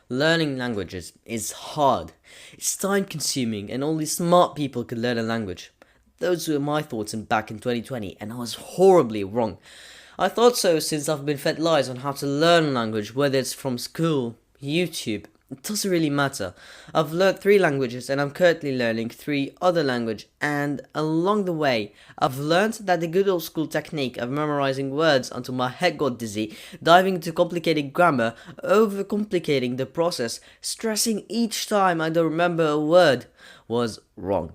Learning languages is hard. It's time consuming and only smart people can learn a language. Those were my thoughts back in 2020 and I was horribly wrong. I thought so since I've been fed lies on how to learn a language, whether it's from school, YouTube. It doesn't really matter. I've learned 3 languages and I'm currently learning 3 other languages, and along the way, I've learned that the good old school technique of memorizing words until my head got dizzy, diving into complicated grammar, overcomplicating the process, stressing each time I don't remember a word, was wrong.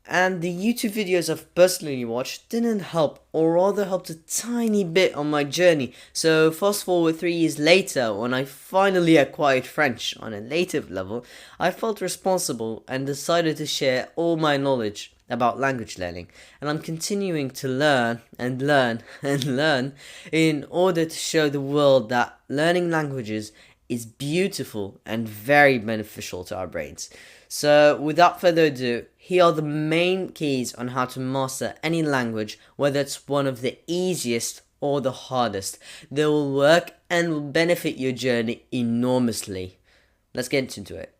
And the YouTube videos I've personally watched didn't help, or rather helped a tiny bit on my journey. So fast forward 3 years later, when I finally acquired French on a native level, I felt responsible and decided to share all my knowledge about language learning. And I'm continuing to learn and learn and learn in order to show the world that learning languages is beautiful and very beneficial to our brains. So without further ado, here are the main keys on how to master any language, whether it's one of the easiest or the hardest. They will work and will benefit your journey enormously. Let's get into it.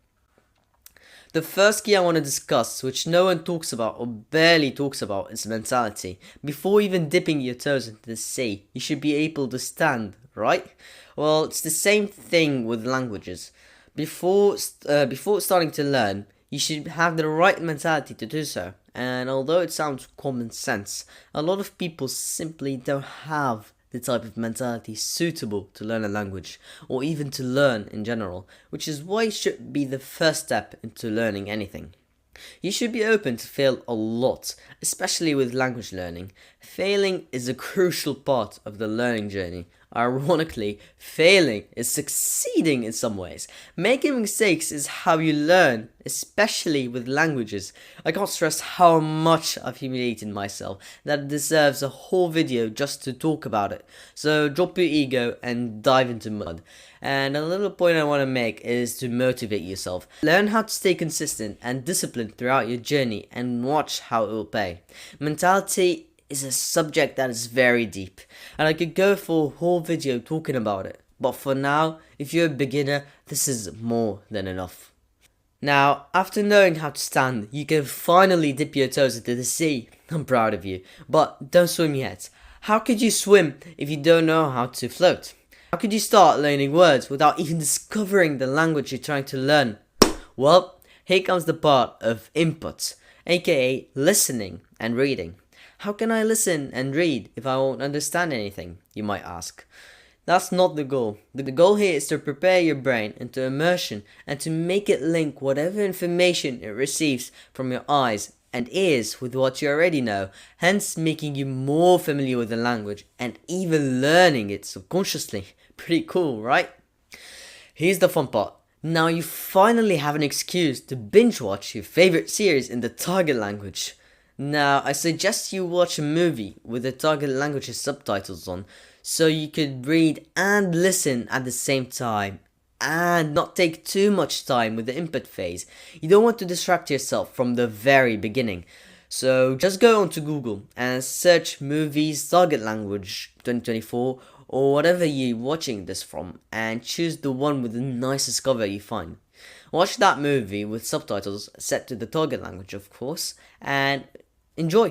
The first key I want to discuss, which no one talks about or barely talks about, is mentality. Before even dipping your toes into the sea, you should be able to stand, right? Well, it's the same thing with languages. Before starting to learn, you should have the right mentality to do so. And although it sounds common sense, a lot of people simply don't have the type of mentality suitable to learn a language, or even to learn in general, which is why it should be the first step into learning anything. You should be open to fail a lot, especially with language learning. Failing is a crucial part of the learning journey. Ironically, failing is succeeding in some ways. Making mistakes is how you learn, especially with languages. I can't stress how much I've humiliated myself that it deserves a whole video just to talk about it. So drop your ego and dive into mud. And a little point I want to make is to motivate yourself. Learn how to stay consistent and disciplined throughout your journey and watch how it will pay. Mentality is a subject that is very deep, and I could go for a whole video talking about it. But for now, if you're a beginner, this is more than enough. Now, after knowing how to stand, you can finally dip your toes into the sea. I'm proud of you. But don't swim yet. How could you swim if you don't know how to float? How could you start learning words without even discovering the language you're trying to learn? Well, here comes the part of input, aka listening and reading. How can I listen and read if I won't understand anything, you might ask. That's not the goal. The goal here is to prepare your brain into immersion and to make it link whatever information it receives from your eyes and ears with what you already know, hence making you more familiar with the language and even learning it subconsciously. Pretty cool, right? Here's the fun part. Now you finally have an excuse to binge watch your favorite series in the target language. Now, I suggest you watch a movie with the target language's subtitles on, so you could read and listen at the same time, and not take too much time with the input phase. You don't want to distract yourself from the very beginning. So just go onto Google and search movies target language 2024 or whatever you're watching this from, and choose the one with the nicest cover you find. Watch that movie with subtitles set to the target language, of course, and enjoy.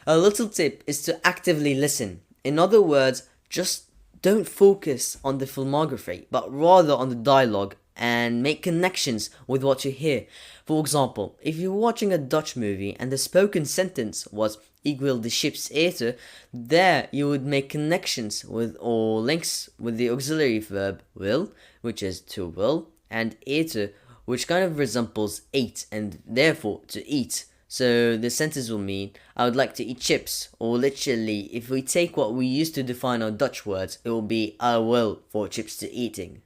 A little tip is to actively listen. In other words, just don't focus on the filmography, but rather on the dialogue and make connections with what you hear. For example, if you're watching a Dutch movie and the spoken sentence was "Ik wil de chips eten," there you would make connections with or links with the auxiliary verb will, which is to will, and eten, which kind of resembles eat and therefore to eat. So the sentence will mean, I would like to eat chips, or literally, if we take what we used to define our Dutch words, it will be I will for chips to eating,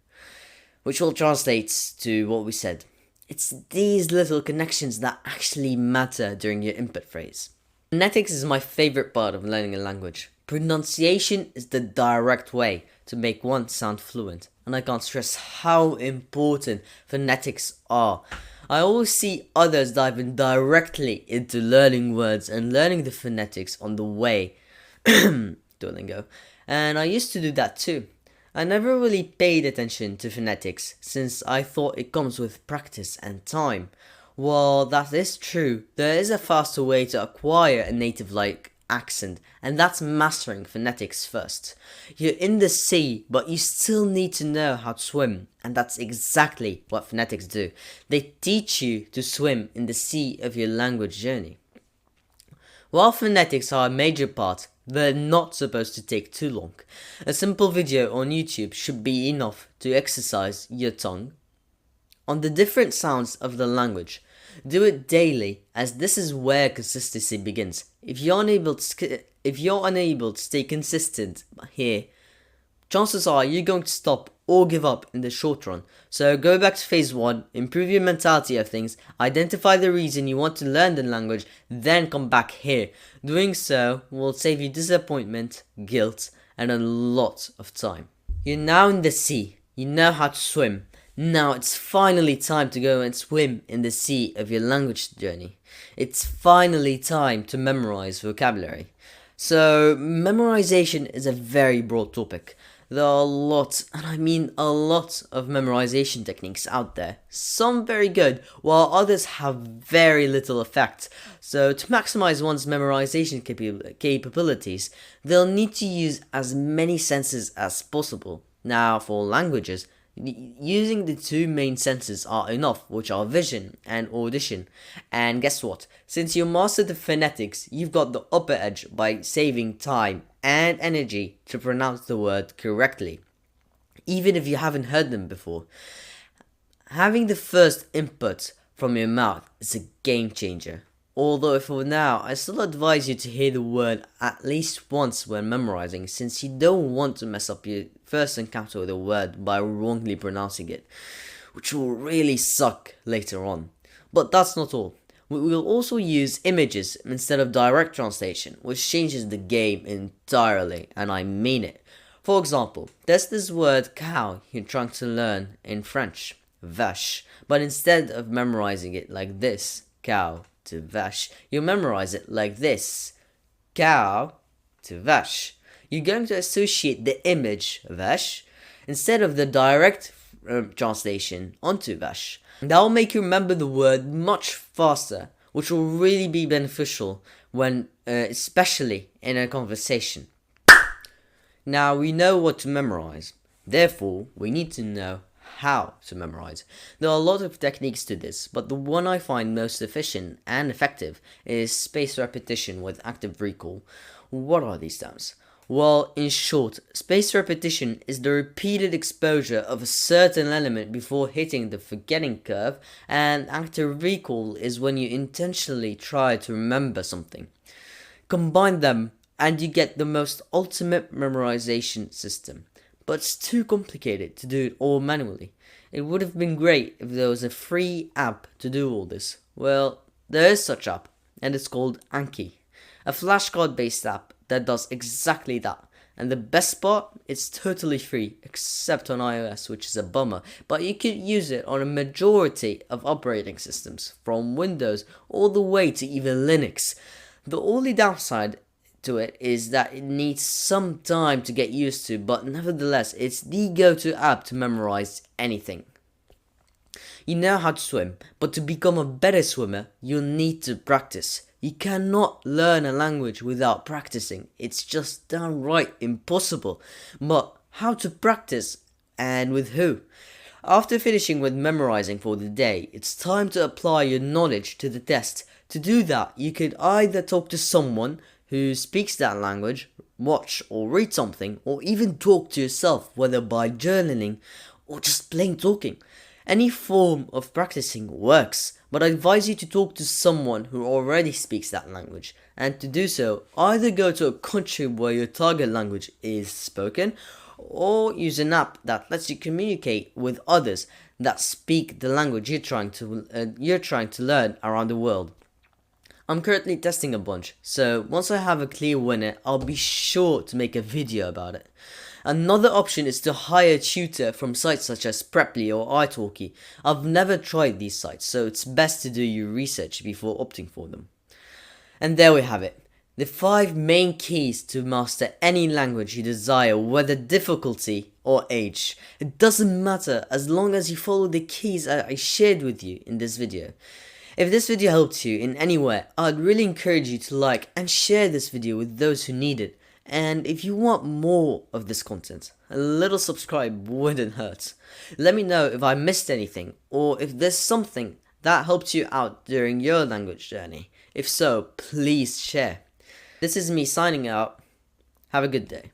which will translate to what we said. It's these little connections that actually matter during your input phase. Phonetics is my favorite part of learning a language. Pronunciation is the direct way to make one sound fluent, and I can't stress how important phonetics are. I always see others diving directly into learning words and learning the phonetics on the way. Duolingo. And I used to do that too. I never really paid attention to phonetics since I thought it comes with practice and time. While that is true, there is a faster way to acquire a native-like accent, and that's mastering phonetics first. You're in the sea, but you still need to know how to swim, and that's exactly what phonetics do. They teach you to swim in the sea of your language journey. While phonetics are a major part, they're not supposed to take too long. A simple video on YouTube should be enough to exercise your tongue on the different sounds of the language. Do it daily, as this is where consistency begins. If you're unable to stay consistent here, chances are you're going to stop or give up in the short run. So go back to phase 1, improve your mentality of things, identify the reason you want to learn the language, then come back here. Doing so will save you disappointment, guilt, and a lot of time. You're now in the sea. You know how to swim. Now it's finally time to go and swim in the sea of your language journey. It's finally time to memorize vocabulary. So memorization is a very broad topic. There are a lot, and I mean a lot, of memorization techniques out there. Some very good, while others have very little effect. So to maximize one's memorization capabilities, they'll need to use as many senses as possible. Now for languages, using the two main senses are enough, which are vision and audition. And guess what? Since you mastered the phonetics, you've got the upper edge by saving time and energy to pronounce the word correctly, even if you haven't heard them before. Having the first input from your mouth is a game changer. Although for now, I still advise you to hear the word at least once when memorizing, since you don't want to mess up your first encounter with a word by wrongly pronouncing it, which will really suck later on. But that's not all. We will also use images instead of direct translation, which changes the game entirely, and I mean it. For example, there's this word cow you're trying to learn in French, vache, but instead of memorizing it like this, cow to vache, you memorize it like this, cow to vache. You're going to associate the image vache instead of the direct translation onto vache. That will make you remember the word much faster, which will really be beneficial when, especially in a conversation. Now we know what to memorize, therefore we need to know how to memorize. There are a lot of techniques to this, but the one I find most efficient and effective is spaced repetition with active recall. What are these terms? Well, in short, spaced repetition is the repeated exposure of a certain element before hitting the forgetting curve, and active recall is when you intentionally try to remember something. Combine them and you get the most ultimate memorization system. But it's too complicated to do it all manually. It would have been great if there was a free app to do all this. Well, there is such app, and it's called Anki, a flashcard based app that does exactly that. And the best part, it's totally free, except on iOS, which is a bummer, but you could use it on a majority of operating systems, from Windows all the way to even Linux. The only downside to it is that it needs some time to get used to, but nevertheless, it's the go-to app to memorize anything. You know how to swim, but to become a better swimmer, you'll need to practice. You cannot learn a language without practicing. It's just downright impossible. But how to practice, and with who? After finishing with memorizing for the day, it's time to apply your knowledge to the test. To do that, you could either talk to someone who speaks that language, watch or read something, or even talk to yourself, whether by journaling or just plain talking. Any form of practicing works, but I advise you to talk to someone who already speaks that language, and to do so, either go to a country where your target language is spoken, or use an app that lets you communicate with others that speak the language you're trying to learn around the world. I'm currently testing a bunch, so once I have a clear winner, I'll be sure to make a video about it. Another option is to hire a tutor from sites such as Preply or italki. I've never tried these sites, so it's best to do your research before opting for them. And there we have it. The 5 main keys to master any language you desire, whether difficulty or age. It doesn't matter as long as you follow the keys I shared with you in this video. If this video helped you in any way, I'd really encourage you to like and share this video with those who need it. And if you want more of this content, a little subscribe wouldn't hurt. Let me know if I missed anything or if there's something that helped you out during your language journey. If so, please share. This is me signing out. Have a good day.